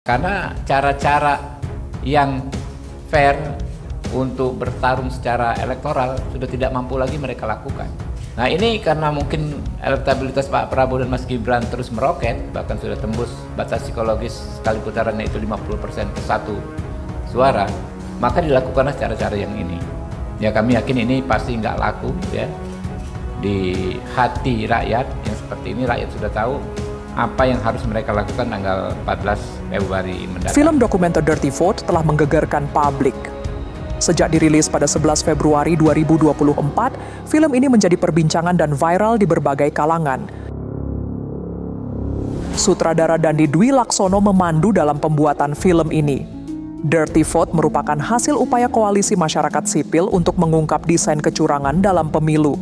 Karena cara-cara yang fair untuk bertarung secara elektoral sudah tidak mampu lagi mereka lakukan. Nah ini karena mungkin elektabilitas Pak Prabowo dan Mas Gibran terus meroket, bahkan sudah tembus batas psikologis sekali putarannya itu 50% ke 1 suara, maka dilakukanlah cara-cara yang ini. Ya kami yakin ini pasti nggak laku ya di hati rakyat yang seperti ini. Rakyat sudah tahu apa yang harus mereka lakukan tanggal 14 Februari mendatang. Film dokumenter Dirty Vote telah menggegerkan publik. Sejak dirilis pada 11 Februari 2024, film ini menjadi perbincangan dan viral di berbagai kalangan. Sutradara Dandi Dwi Laksono memandu dalam pembuatan film ini. Dirty Vote merupakan hasil upaya koalisi masyarakat sipil untuk mengungkap desain kecurangan dalam pemilu.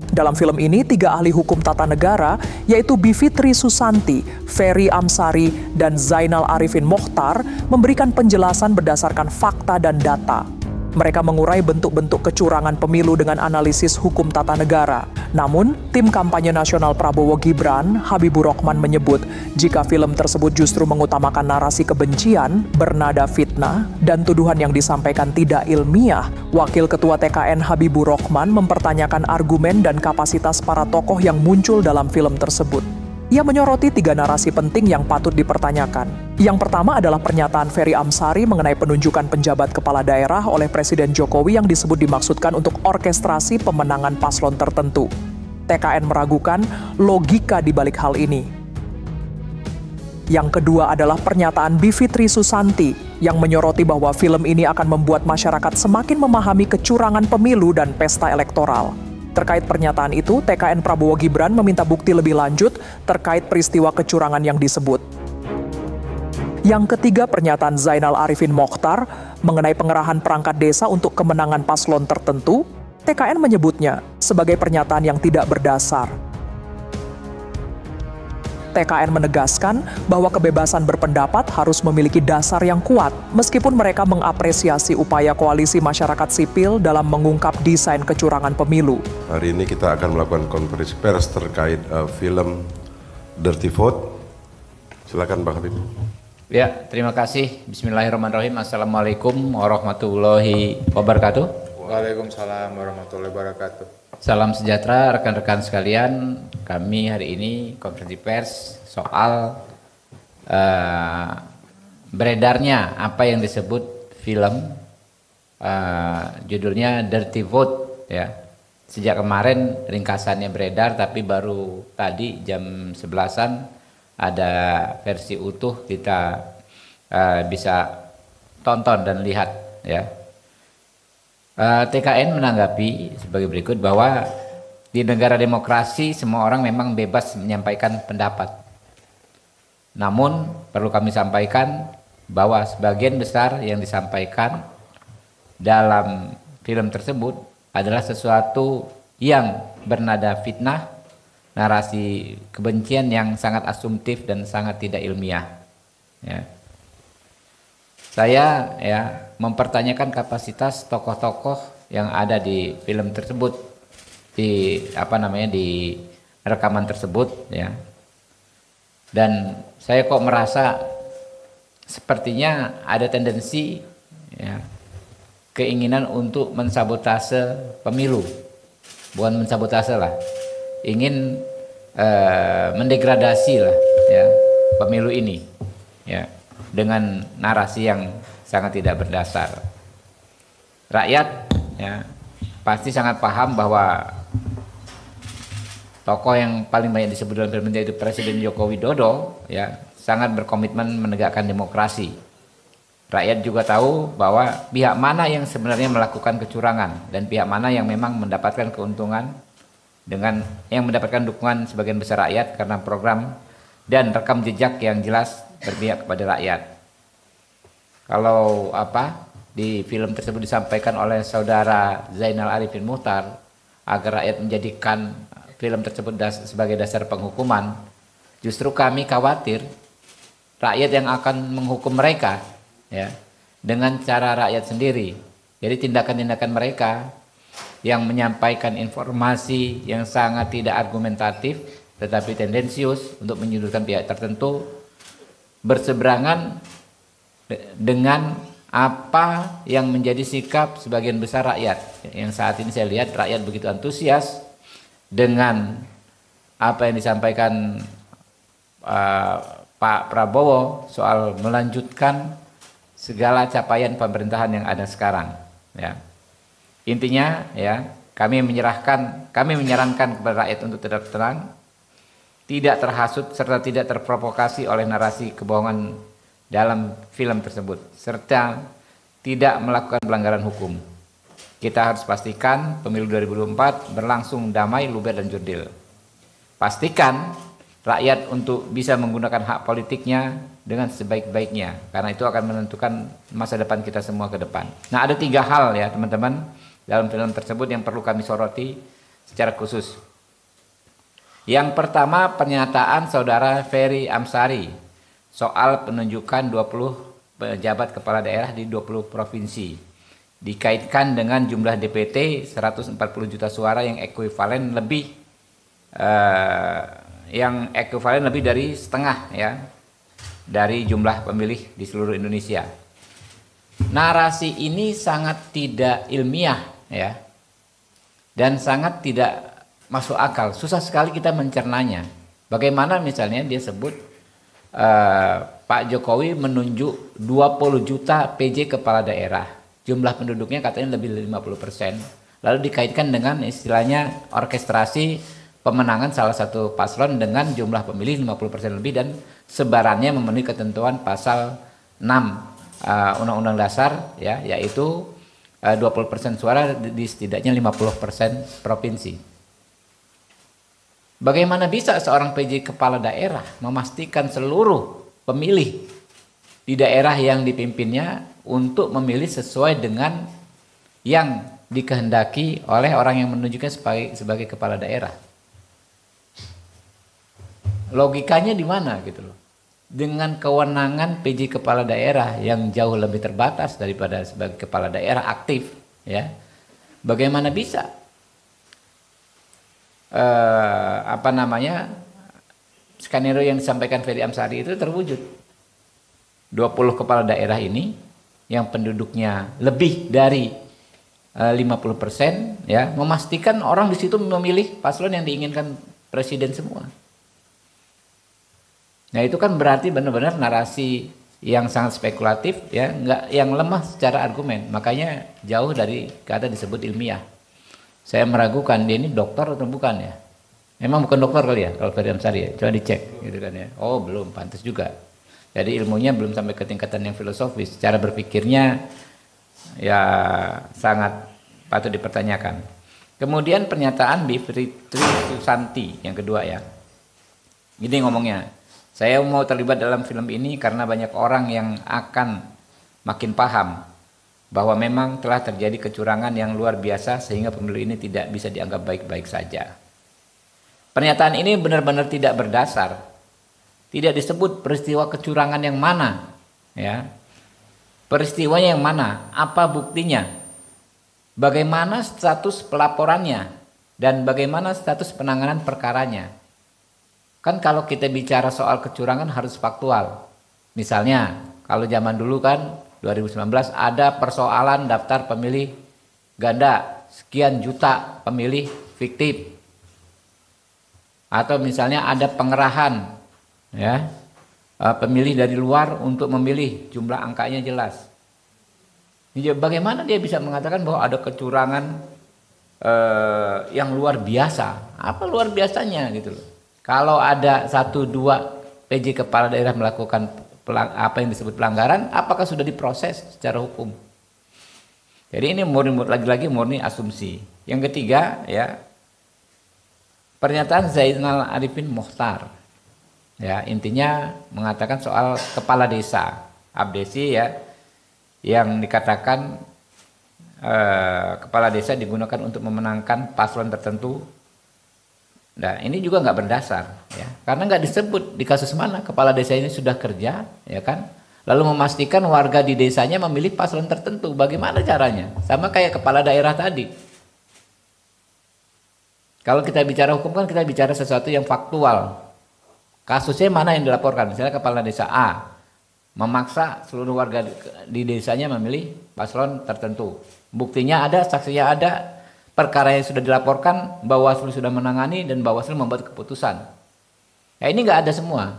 Dalam film ini, 3 ahli hukum tata negara, yaitu Bivitri Susanti, Ferry Amsari, dan Zainal Arifin Mokhtar, memberikan penjelasan berdasarkan fakta dan data. Mereka mengurai bentuk-bentuk kecurangan pemilu dengan analisis hukum tata negara. Namun, tim kampanye nasional Prabowo Gibran, Habibur Rahman menyebut, jika film tersebut justru mengutamakan narasi kebencian, bernada fitnah, dan tuduhan yang disampaikan tidak ilmiah, Wakil Ketua TKN Habibur Rahman mempertanyakan argumen dan kapasitas para tokoh yang muncul dalam film tersebut. Ia menyoroti 3 narasi penting yang patut dipertanyakan. Yang pertama adalah pernyataan Ferry Amsari mengenai penunjukan penjabat kepala daerah oleh Presiden Jokowi yang disebut dimaksudkan untuk orkestrasi pemenangan paslon tertentu. TKN meragukan logika di balik hal ini. Yang kedua adalah pernyataan Bivitri Susanti yang menyoroti bahwa film ini akan membuat masyarakat semakin memahami kecurangan pemilu dan pesta elektoral. Terkait pernyataan itu, TKN Prabowo Gibran meminta bukti lebih lanjut terkait peristiwa kecurangan yang disebut. Yang ketiga, pernyataan Zainal Arifin Mokhtar mengenai pengerahan perangkat desa untuk kemenangan paslon tertentu, TKN menyebutnya sebagai pernyataan yang tidak berdasar. TKN menegaskan bahwa kebebasan berpendapat harus memiliki dasar yang kuat, meskipun mereka mengapresiasi upaya koalisi masyarakat sipil dalam mengungkap desain kecurangan pemilu. Hari ini kita akan melakukan konferensi pers terkait film Dirty Vote. Silakan Pak Habib. Ya, terima kasih. Bismillahirrahmanirrahim. Assalamualaikum warahmatullahi wabarakatuh. Waalaikumsalam warahmatullahi wabarakatuh. Salam sejahtera rekan-rekan sekalian. Kami hari ini konferensi pers soal beredarnya apa yang disebut film judulnya Dirty Vote ya. Sejak kemarin ringkasannya beredar, tapi baru tadi jam 11-an ada versi utuh, kita bisa tonton dan lihat ya. TKN menanggapi sebagai berikut bahwa di negara demokrasi semua orang memang bebas menyampaikan pendapat. Namun perlu kami sampaikan bahwa sebagian besar yang disampaikan dalam film tersebut adalah sesuatu yang bernada fitnah, narasi kebencian yang sangat asumtif dan sangat tidak ilmiah. Ya. Saya mempertanyakan kapasitas tokoh-tokoh yang ada di film tersebut, di rekaman tersebut ya. Dan saya kok merasa sepertinya ada tendensi ya, keinginan untuk mensabotase pemilu. Bukan mensabotase lah, ingin mendegradasi lah ya pemilu ini ya, dengan narasi yang sangat tidak berdasar. Rakyat ya pasti sangat paham bahwa tokoh yang paling banyak disebut dalam film itu Presiden Joko Widodo ya sangat berkomitmen menegakkan demokrasi. Rakyat juga tahu bahwa pihak mana yang sebenarnya melakukan kecurangan dan pihak mana yang memang mendapatkan keuntungan dengan yang mendapatkan dukungan sebagian besar rakyat karena program dan rekam jejak yang jelas berpihak kepada rakyat. Kalau di film tersebut disampaikan oleh saudara Zainal Arifin Mokhtar agar rakyat menjadikan film tersebut sebagai dasar penghukuman, justru kami khawatir rakyat yang akan menghukum mereka ya dengan cara rakyat sendiri. Jadi tindakan-tindakan mereka yang menyampaikan informasi yang sangat tidak argumentatif tetapi tendensius untuk menyudutkan pihak tertentu berseberangan dengan apa yang menjadi sikap sebagian besar rakyat. Yang saat ini saya lihat rakyat begitu antusias dengan apa yang disampaikan Pak Prabowo soal melanjutkan segala capaian pemerintahan yang ada sekarang. Ya. Intinya ya, kami menyarankan kepada rakyat untuk tetap tenang, tidak terhasut serta tidak terprovokasi oleh narasi kebohongan dalam film tersebut, serta tidak melakukan pelanggaran hukum. Kita harus pastikan pemilu 2024 berlangsung damai, luber dan jurdil. Pastikan rakyat untuk bisa menggunakan hak politiknya dengan sebaik-baiknya, karena itu akan menentukan masa depan kita semua ke depan. Nah, ada 3 hal ya teman-teman dalam film tersebut yang perlu kami soroti secara khusus. Yang pertama, pernyataan saudara Ferry Amsari soal penunjukan 20 pejabat kepala daerah di 20 provinsi. Dikaitkan dengan jumlah DPT 140 juta suara yang ekuivalen lebih dari setengah ya dari jumlah pemilih di seluruh Indonesia. Narasi ini sangat tidak ilmiah ya, dan sangat tidak masuk akal. Susah sekali kita mencernanya. Bagaimana misalnya dia sebut Pak Jokowi menunjuk 20 juta PJ kepala daerah, jumlah penduduknya katanya lebih dari 50%, lalu dikaitkan dengan istilahnya orkestrasi pemenangan salah satu paslon dengan jumlah pemilih 50% lebih dan sebarannya memenuhi ketentuan pasal 6 Undang-Undang Dasar ya, yaitu 20% suara di setidaknya 50% provinsi. Bagaimana bisa seorang PJ kepala daerah memastikan seluruh pemilih di daerah yang dipimpinnya untuk memilih sesuai dengan yang dikehendaki oleh orang yang menunjuknya sebagai kepala daerah? Logikanya di mana gitu loh? Dengan kewenangan PJ kepala daerah yang jauh lebih terbatas daripada sebagai kepala daerah aktif, ya, bagaimana bisa skenario yang disampaikan Ferry Amsari itu terwujud? 20 kepala daerah ini yang penduduknya lebih dari 50%, ya, memastikan orang di situ memilih paslon yang diinginkan presiden semua. Nah, itu kan berarti benar-benar narasi yang sangat spekulatif ya, yang lemah secara argumen. Makanya jauh dari kata disebut ilmiah. Saya meragukan dia ini dokter atau bukan ya. Memang bukan dokter kali ya kalau Ferry Amsari ya. Coba dicek gitu kan ya. Oh, belum, pantas juga. Jadi ilmunya belum sampai ke tingkatan yang filosofis. Cara berpikirnya ya sangat patut dipertanyakan. Kemudian pernyataan Bivitri Susanti yang kedua ya. Gini ngomongnya. Saya mau terlibat dalam film ini karena banyak orang yang akan makin paham bahwa memang telah terjadi kecurangan yang luar biasa sehingga pemilu ini tidak bisa dianggap baik-baik saja. Pernyataan ini benar-benar tidak berdasar. Tidak disebut peristiwa kecurangan yang mana, ya. Peristiwanya yang mana? Apa buktinya? Bagaimana status pelaporannya dan bagaimana status penanganan perkaranya? Kan kalau kita bicara soal kecurangan harus faktual. Misalnya kalau zaman dulu kan 2019 ada persoalan daftar pemilih ganda, sekian juta pemilih fiktif. Atau misalnya ada pengerahan ya, pemilih dari luar untuk memilih, jumlah angkanya jelas. Bagaimana dia bisa mengatakan bahwa ada kecurangan yang luar biasa? Apa luar biasanya gitu loh? Kalau ada 1-2 PJ kepala daerah melakukan apa yang disebut pelanggaran, apakah sudah diproses secara hukum? Jadi ini lagi-lagi murni asumsi. Yang ketiga ya, pernyataan Zainal Arifin Mokhtar. Ya, intinya mengatakan soal kepala desa, abdesi ya, yang dikatakan kepala desa digunakan untuk memenangkan paslon tertentu. Nah, ini juga nggak berdasar, ya, karena nggak disebut di kasus mana kepala desa ini sudah kerja, ya kan, lalu memastikan warga di desanya memilih paslon tertentu. Bagaimana caranya? Sama kayak kepala daerah tadi. Kalau kita bicara hukum kan kita bicara sesuatu yang faktual. Kasusnya mana yang dilaporkan? Misalnya kepala desa A memaksa seluruh warga di desanya memilih paslon tertentu. Buktinya ada, saksinya ada, perkara yang sudah dilaporkan, Bawaslu sudah menangani dan Bawaslu membuat keputusan. Ya ini nggak ada semua.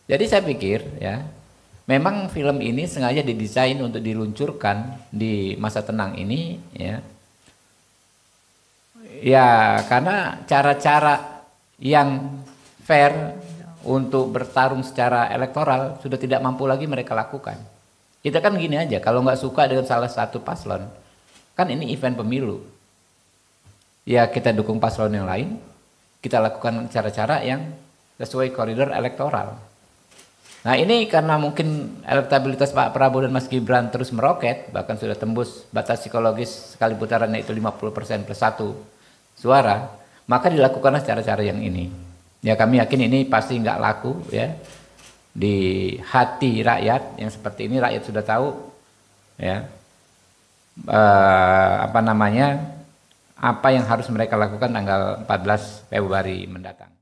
Jadi saya pikir ya, memang film ini sengaja didesain untuk diluncurkan di masa tenang ini ya. Ya karena cara-cara yang fair untuk bertarung secara elektoral sudah tidak mampu lagi mereka lakukan. Kita kan gini aja, kalau nggak suka dengan salah satu paslon, kan ini event pemilu. Ya kita dukung paslon yang lain, kita lakukan cara-cara yang sesuai koridor elektoral. Nah ini karena mungkin elektabilitas Pak Prabowo dan Mas Gibran terus meroket, bahkan sudah tembus batas psikologis sekali putarannya itu 50% plus 1 suara, maka dilakukanlah cara-cara yang ini. Ya kami yakin ini pasti nggak laku ya di hati rakyat yang seperti ini. Rakyat sudah tahu ya apa yang harus mereka lakukan tanggal 14 Februari mendatang.